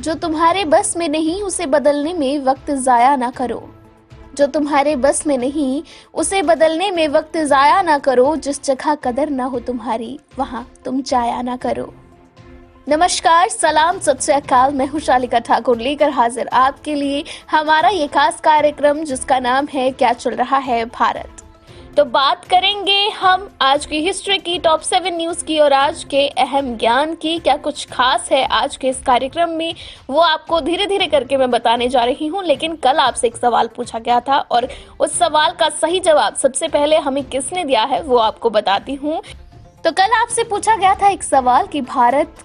जो तुम्हारे बस में नहीं उसे बदलने में वक्त जाया ना करो। जो तुम्हारे बस में नहीं उसे बदलने में वक्त जाया ना करो। जिस जगह कदर ना हो तुम्हारी वहां तुम जाया ना करो। नमस्कार, सलाम, सत श्री अकाल। मैं हूं शालिका ठाकुर लेकर हाजिर आपके लिए हमारा ये खास कार्यक्रम जिसका नाम है क्या चल रहा है भारत। तो बात करेंगे हम आज की हिस्ट्री की, टॉप 7 न्यूज की और आज के अहम ज्ञान की। क्या कुछ खास है आज के इस कार्यक्रम में, वो आपको धीरे धीरे करके मैं बताने जा रही हूँ। लेकिन कल आपसे एक सवाल पूछा गया था और उस सवाल का सही जवाब सबसे पहले हमें किसने दिया है वो आपको बताती हूँ। तो कल आपसे पूछा गया था एक सवाल कि भारत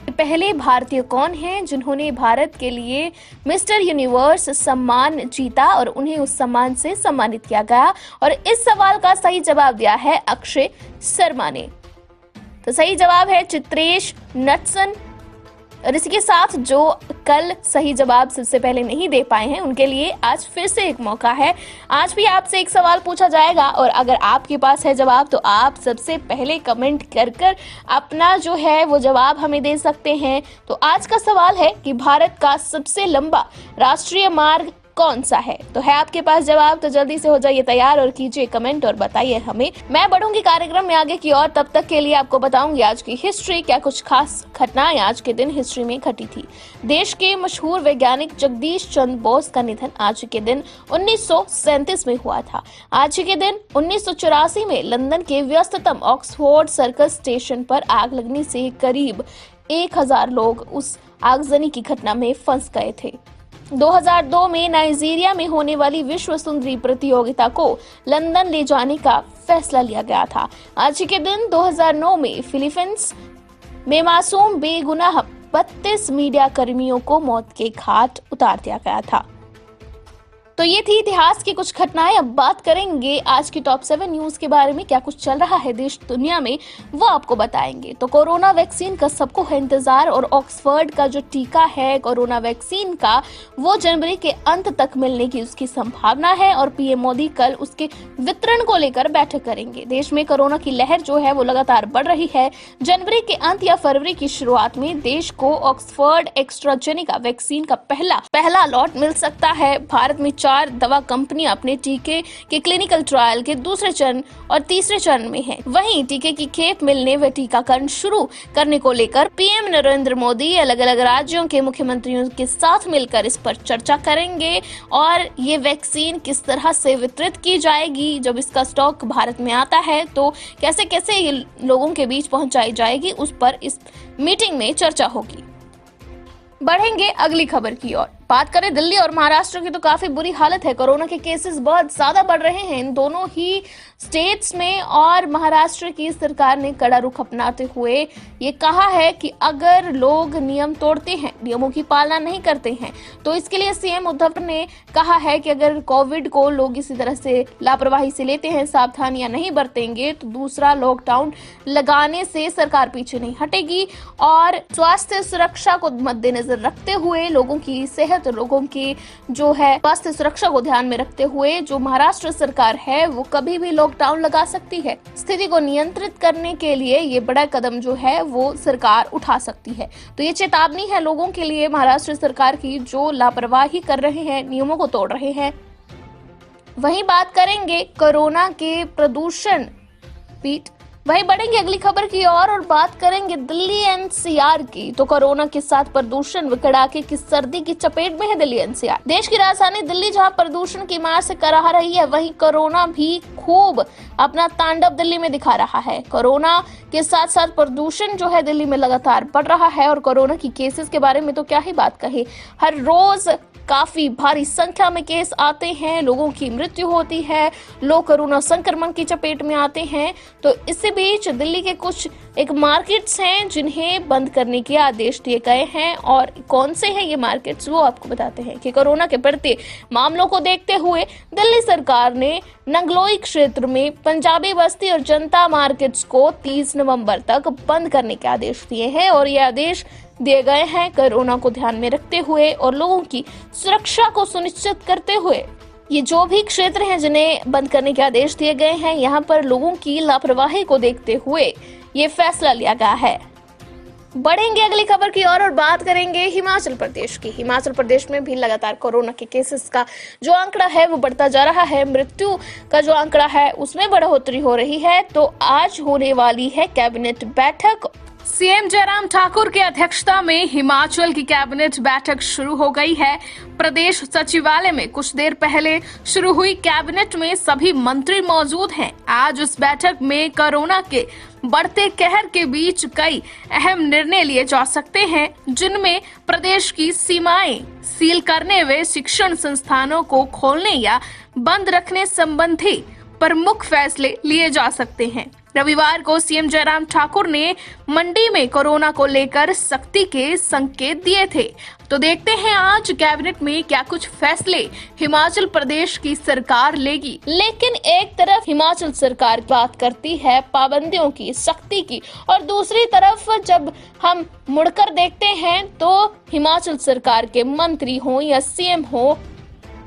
पहले भारतीय कौन हैं जिन्होंने भारत के लिए मिस्टर यूनिवर्स सम्मान जीता और उन्हें उस सम्मान से सम्मानित किया गया। और इस सवाल का सही जवाब दिया है अक्षय शर्मा ने। तो सही जवाब है चित्रेश नटसन। और इसी के साथ जो कल सही जवाब सबसे पहले नहीं दे पाए हैं उनके लिए आज फिर से एक मौका है। आज भी आपसे एक सवाल पूछा जाएगा और अगर आपके पास है जवाब तो आप सबसे पहले कमेंट कर अपना जो है वो जवाब हमें दे सकते हैं। तो आज का सवाल है कि भारत का सबसे लंबा राष्ट्रीय मार्ग कौन सा है। तो है आपके पास जवाब, तो जल्दी से हो जाइए तैयार और कीजिए कमेंट और बताइए हमें। मैं बढ़ूंगी कार्यक्रम में आगे की और तब तक के लिए आपको बताऊंगी आज की हिस्ट्री। क्या कुछ खास घटनाएं आज के दिन हिस्ट्री में घटी थी। देश के मशहूर वैज्ञानिक जगदीश चंद्र बोस का निधन आज के दिन 1937 में हुआ था। आज के दिन 1984 में लंदन के व्यस्ततम ऑक्सफोर्ड सर्कस स्टेशन पर आग लगने से करीब 1000 लोग उस आगजनी की घटना में फंस गए थे। 2002 में नाइजीरिया में होने वाली विश्व सुंदरी प्रतियोगिता को लंदन ले जाने का फैसला लिया गया था। आज के दिन 2009 में फिलीपींस में मासूम बेगुनाह 32 मीडिया कर्मियों को मौत के घाट उतार दिया गया था। तो ये थी इतिहास की कुछ घटनाएं। अब बात करेंगे आज की टॉप 7 न्यूज के बारे में। क्या कुछ चल रहा है देश दुनिया में वो आपको बताएंगे। तो कोरोना वैक्सीन का सबको है इंतजार और ऑक्सफोर्ड का जो टीका है कोरोना वैक्सीन का वो जनवरी के अंत तक मिलने की उसकी संभावना है और पीएम मोदी कल उसके वितरण को लेकर बैठक करेंगे। देश में कोरोना की लहर जो है वो लगातार बढ़ रही है। जनवरी के अंत या फरवरी की शुरुआत में देश को ऑक्सफोर्ड एस्ट्राजेनेका वैक्सीन का पहला लॉट मिल सकता है। भारत में 4 दवा कंपनियां अपने टीके के क्लिनिकल ट्रायल के दूसरे चरण और तीसरे चरण में हैं। वहीं टीके की खेप मिलने व टीकाकरण शुरू करने को लेकर पीएम नरेंद्र मोदी अलग अलग राज्यों के मुख्यमंत्रियों के साथ मिलकर इस पर चर्चा करेंगे और ये वैक्सीन किस तरह से वितरित की जाएगी, जब इसका स्टॉक भारत में आता है तो कैसे कैसे ये लोगों के बीच पहुंचाई जाएगी, उस पर इस मीटिंग में चर्चा होगी। बढ़ेंगे अगली खबर की ओर। बात करें दिल्ली और महाराष्ट्र की तो काफी बुरी हालत है। कोरोना के केसेस बहुत ज्यादा बढ़ रहे हैं इन दोनों ही स्टेट्स में और महाराष्ट्र की सरकार ने कड़ा रुख अपनाते हुए ये कहा है कि अगर लोग नियम तोड़ते हैं, नियमों की पालना नहीं करते हैं तो इसके लिए सीएम उद्धव ने कहा है कि अगर कोविड को लोग इसी तरह से लापरवाही से लेते हैं, सावधानियां नहीं बरतेंगे तो दूसरा लॉकडाउन लगाने से सरकार पीछे नहीं हटेगी। और स्वास्थ्य सुरक्षा को मद्देनजर रखते हुए लोगों की सेहत और लोगों की जो है स्वास्थ्य सुरक्षा को ध्यान में रखते हुए जो महाराष्ट्र सरकार है वो कभी भी लॉकडाउन लगा सकती है। स्थिति को नियंत्रित करने के लिए ये बड़ा कदम जो है वो सरकार उठा सकती है। तो ये चेतावनी है लोगों के लिए महाराष्ट्र सरकार की जो लापरवाही कर रहे हैं, नियमों को तोड़ रहे हैं। वहीं बात करेंगे कोरोना के प्रदूषण पीठ। वहीं बढ़ेंगे अगली खबर की और बात करेंगे दिल्ली एनसीआर की। तो कोरोना के साथ प्रदूषण व कड़ाके की सर्दी की चपेट में है दिल्ली एनसीआर। देश की राजधानी दिल्ली जहां प्रदूषण की मार से कराह रही है वहीं कोरोना भी खूब अपना तांडव दिल्ली में दिखा रहा है। कोरोना के साथ साथ प्रदूषण जो है दिल्ली में लगातार बढ़ रहा है और कोरोना की केसेस के बारे में तो क्या ही बात कहे। हर रोज काफी भारी संख्या में केस आते हैं, लोगों की मृत्यु होती है, लोग कोरोना संक्रमण की चपेट में आते हैं। तो इसी बीच दिल्ली के कुछ एक मार्केट्स हैं जिन्हें बंद करने के आदेश दिए गए हैं और कौन से हैं ये मार्केट्स वो आपको बताते हैं कि कोरोना के बढ़ते मामलों को देखते हुए दिल्ली सरकार ने नंगलोई क्षेत्र में पंजाबी बस्ती और जनता मार्केट्स को 30 नवंबर तक बंद करने के आदेश दिए हैं और ये आदेश दिए गए हैं कोरोना को ध्यान में रखते हुए और लोगों की सुरक्षा को सुनिश्चित करते हुए। ये जो भी क्षेत्र हैं जिन्हें बंद करने के आदेश दिए गए हैं, यहाँ पर लोगों की लापरवाही को देखते हुए ये फैसला लिया गया है। बढ़ेंगे अगली खबर की और बात करेंगे हिमाचल प्रदेश की। हिमाचल प्रदेश में भी लगातार कोरोना के केसेस का जो आंकड़ा है वो बढ़ता जा रहा है। मृत्यु का जो आंकड़ा है उसमें बढ़ोतरी हो रही है। तो आज होने वाली है कैबिनेट बैठक। सीएम जयराम ठाकुर की अध्यक्षता में हिमाचल की कैबिनेट बैठक शुरू हो गई है। प्रदेश सचिवालय में कुछ देर पहले शुरू हुई कैबिनेट में सभी मंत्री मौजूद हैं। आज इस बैठक में कोरोना के बढ़ते कहर के बीच कई अहम निर्णय लिए जा सकते हैं, जिनमें प्रदेश की सीमाएं सील करने व शिक्षण संस्थानों को खोलने या बंद रखने संबंधी प्रमुख फैसले लिए जा सकते हैं। रविवार को सीएम जयराम ठाकुर ने मंडी में कोरोना को लेकर सख्ती के संकेत दिए थे। तो देखते हैं आज कैबिनेट में क्या कुछ फैसले हिमाचल प्रदेश की सरकार लेगी। लेकिन एक तरफ हिमाचल सरकार बात करती है पाबंदियों की, सख्ती की, और दूसरी तरफ जब हम मुड़कर देखते हैं तो हिमाचल सरकार के मंत्री हो या सीएम हो,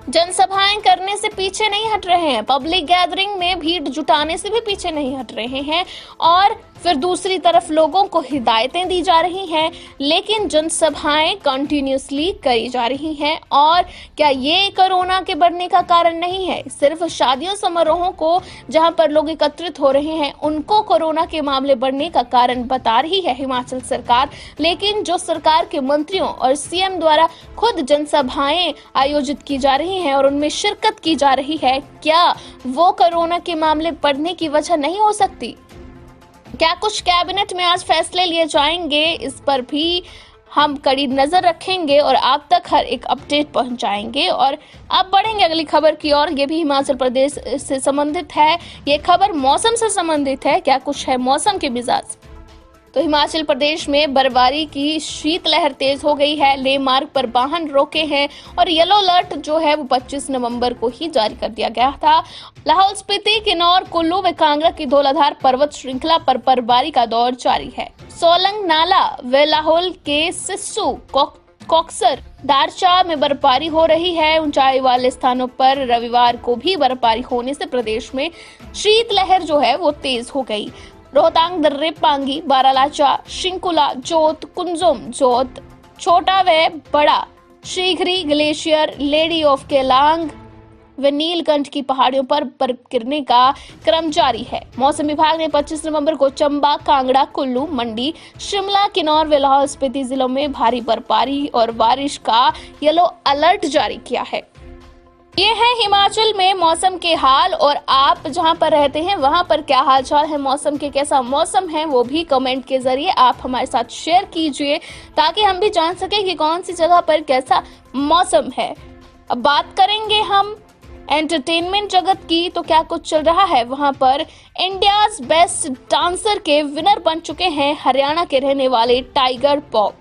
जनसभाएं करने से पीछे नहीं हट रहे हैं, पब्लिक गैदरिंग में भीड़ जुटाने से भी पीछे नहीं हट रहे हैं, और फिर दूसरी तरफ लोगों को हिदायतें दी जा रही हैं, लेकिन जनसभाएं कंटिन्यूसली करी जा रही हैं। और क्या ये कोरोना के बढ़ने का कारण नहीं है? सिर्फ शादियों समारोहों को जहां पर लोग एकत्रित हो रहे हैं उनको कोरोना के मामले बढ़ने का कारण बता रही है हिमाचल सरकार, लेकिन जो सरकार के मंत्रियों और सीएम द्वारा खुद जनसभाएं आयोजित की जा रही हैं और उनमें शिरकत की जा रही है, क्या वो कोरोना के मामले बढ़ने की वजह नहीं हो सकती? क्या कुछ कैबिनेट में आज फैसले लिए जाएंगे, इस पर भी हम कड़ी नजर रखेंगे और आप तक हर एक अपडेट पहुंचाएंगे। और अब बढ़ेंगे अगली खबर की ओर। ये भी हिमाचल प्रदेश से संबंधित है। ये खबर मौसम से संबंधित है। क्या कुछ है मौसम के मिजाज? तो हिमाचल प्रदेश में बर्फबारी की शीतलहर तेज हो गई है। लेह मार्ग पर वाहन रोके हैं और येलो अलर्ट जो है वो 25 नवंबर को ही जारी कर दिया गया था। लाहौल स्पीति, किन्नौर, कुल्लू व कांगड़ा की धौलाधार पर्वत श्रृंखला पर बर्फबारी का दौर जारी है। सोलंग नाला व लाहौल के सिस्सू, कॉक्सर, दारचा में बर्फबारी हो रही है। ऊंचाई वाले स्थानों पर रविवार को भी बर्फबारी होने से प्रदेश में शीतलहर जो है वो तेज हो गई। रोहतांग, दर्रे, पांगी, बारालाचा, शिंकुला, जोत, कुंजुम, जोत, छोटा व बड़ा शीघ्री ग्लेशियर, लेडी ऑफ केलांग व नीलकंठ की पहाड़ियों पर बर्फ गिरने का क्रम जारी है। मौसम विभाग ने 25 नवंबर को चंबा, कांगड़ा, कुल्लू, मंडी, शिमला, किन्नौर व लाहौल स्पीति जिलों में भारी बर्फबारी और बारिश का येलो अलर्ट जारी किया है। ये है हिमाचल में मौसम के हाल। और आप जहां पर रहते हैं वहां पर क्या हालचाल है मौसम के, कैसा मौसम है, वो भी कमेंट के जरिए आप हमारे साथ शेयर कीजिए, ताकि हम भी जान सके कि कौन सी जगह पर कैसा मौसम है। अब बात करेंगे हम एंटरटेनमेंट जगत की। तो क्या कुछ चल रहा है वहां पर? इंडियाज बेस्ट डांसर के विनर बन चुके हैं हरियाणा के रहने वाले टाइगर पॉप,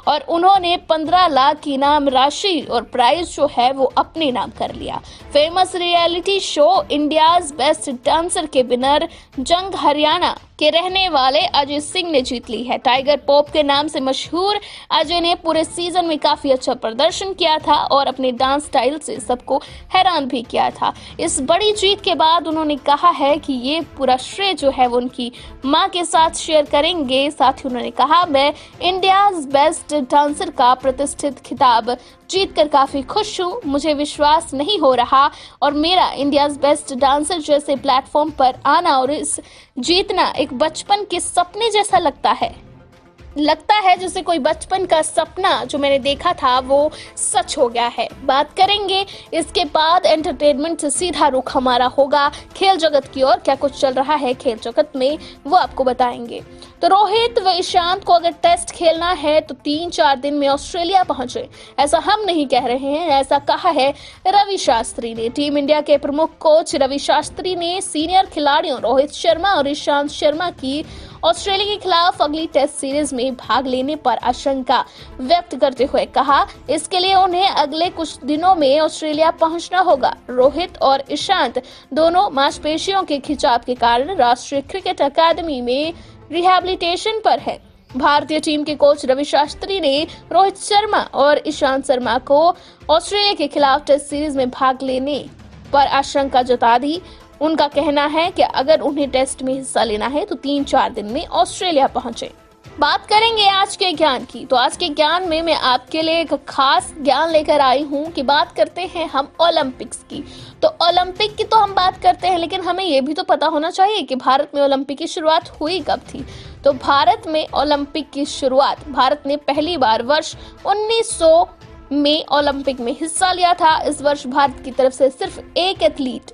और उन्होंने 15 लाख इनाम राशि और प्राइज जो है वो अपने नाम कर लिया। Famous reality show India's best dancer के विनर जंग हरियाणा के रहने वाले अजय सिंह ने जीत ली है। टाइगर पॉप के नाम से मशहूर अजय ने पूरे सीजन में काफी अच्छा प्रदर्शन किया था और अपने डांस स्टाइल से सबको हैरान भी किया था। इस बड़ी जीत के बाद उन्होंने कहा है कि ये पूरा श्रेय जो है वो उनकी मां के साथ शेयर करेंगे। साथ ही उन्होंने कहा, मैं इंडियाज बेस्ट डांसर का प्रतिष्ठित खिताब जीतकर काफी खुश हूँ। मुझे विश्वास नहीं हो रहा और मेरा इंडियाज बेस्ट डांसर जैसे प्लेटफॉर्म पर आना और इस जीतना एक बचपन के सपने जैसा लगता है जैसे कोई बचपन का सपना जो मैंने देखा था वो सच हो गया है। बात करेंगे इसके बाद एंटरटेनमेंट से सीधा रुख हमारा होगा खेल जगत की ओर। क्या कुछ चल रहा है खेल जगत में वो आपको बताएंगे। तो रोहित व ईशांत को अगर टेस्ट खेलना है तो 3-4 दिन में ऑस्ट्रेलिया पहुंचे। ऐसा हम नहीं कह रहे हैं, ऐसा कहा है रवि शास्त्री ने। टीम इंडिया के प्रमुख कोच रवि शास्त्री ने सीनियर खिलाड़ियों रोहित शर्मा और ईशांत शर्मा की ऑस्ट्रेलिया के खिलाफ अगली टेस्ट सीरीज में भाग लेने पर आशंका व्यक्त करते हुए कहा, इसके लिए उन्हें अगले कुछ दिनों में ऑस्ट्रेलिया पहुंचना होगा। रोहित और ईशांत दोनों मांसपेशियों के खिंचाव के कारण राष्ट्रीय क्रिकेट अकादमी में रिहैबिलिटेशन पर है। भारतीय टीम के कोच रवि शास्त्री ने रोहित शर्मा और ईशांत शर्मा को ऑस्ट्रेलिया के खिलाफ टेस्ट सीरीज में भाग लेने पर आशंका जता दी। उनका कहना है कि अगर उन्हें टेस्ट में हिस्सा लेना है तो 3-4 दिन में ऑस्ट्रेलिया पहुंचे। बात करेंगे आज के ज्ञान की। तो आज के ज्ञान में मैं आपके लिए एक खास ज्ञान लेकर आई हूँ कि बात करते हैं हम ओलंपिक्स की। तो ओलंपिक की तो हम बात करते हैं, लेकिन हमें ये भी तो पता होना चाहिए कि भारत में ओलंपिक की शुरुआत हुई कब थी। तो भारत में ओलंपिक की शुरुआत, भारत ने पहली बार वर्ष 1900 में ओलंपिक में हिस्सा लिया था। इस वर्ष भारत की तरफ से सिर्फ एक एथलीट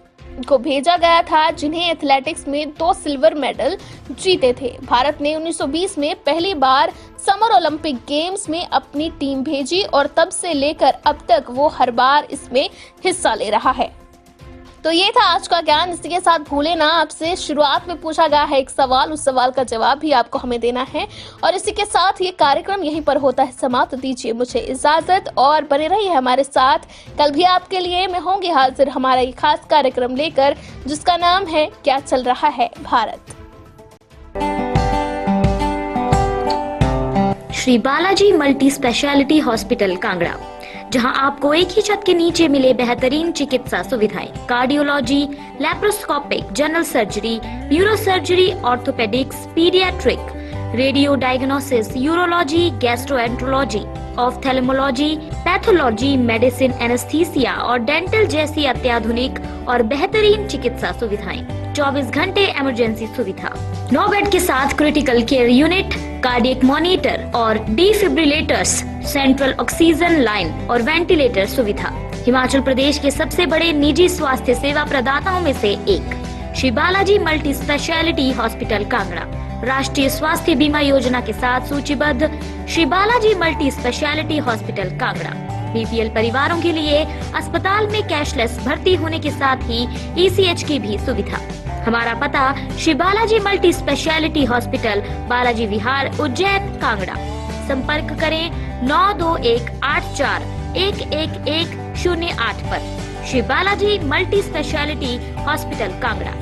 को भेजा गया था, जिन्हें एथलेटिक्स में 2 सिल्वर मेडल जीते थे। भारत ने 1920 में पहली बार समर ओलंपिक गेम्स में अपनी टीम भेजी और तब से लेकर अब तक वो हर बार इसमें हिस्सा ले रहा है। तो ये था आज का ज्ञान। इसी के साथ भूले ना, आपसे शुरुआत में पूछा गया है एक सवाल, उस सवाल का जवाब भी आपको हमें देना है। और इसी के साथ ये कार्यक्रम यहीं पर होता है समाप्त। दीजिए मुझे इजाजत और बने रहिए हमारे साथ। कल भी आपके लिए मैं होंगी हाजिर हमारा ये खास कार्यक्रम लेकर, जिसका नाम है क्या चल रहा है Bharat. Shri Balaji multi speciality hospital Kangra, जहां आपको एक ही छत के नीचे मिले बेहतरीन चिकित्सा सुविधाएं, cardiology, laparoscopic, general surgery, neuro surgery, orthopaedics, paediatric, radio diagnosis, urology, gastroenterology, ophthalmology, pathology, medicine, anaesthesia और डेंटल जैसी अत्याधुनिक और बेहतरीन चिकित्सा सुविधाएं, 24 घंटे इमरजेंसी सुविधा, 9 बेड के साथ critical care unit, cardiac monitor और डिफिब्रिलेटर्स, सेंट्रल ऑक्सीजन लाइन और वेंटिलेटर सुविधा। हिमाचल प्रदेश के सबसे बड़े निजी स्वास्थ्य सेवा प्रदाताओं में से एक Shri Balaji multi speciality hospital Kangra राष्ट्रीय स्वास्थ्य बीमा योजना के साथ सूचीबद्ध Shri Balaji multi speciality hospital Kangra BPL परिवारों के लिए अस्पताल में कैशलेस भर्ती होने के साथ ही ईसीएच की भी सुविधा। हमारा पता Shri Balaji multi speciality hospital, Balaji Vihar, Ujjain, Kangra. संपर्क करें 9218411108 पर। Shri Balaji multi speciality hospital Kangra.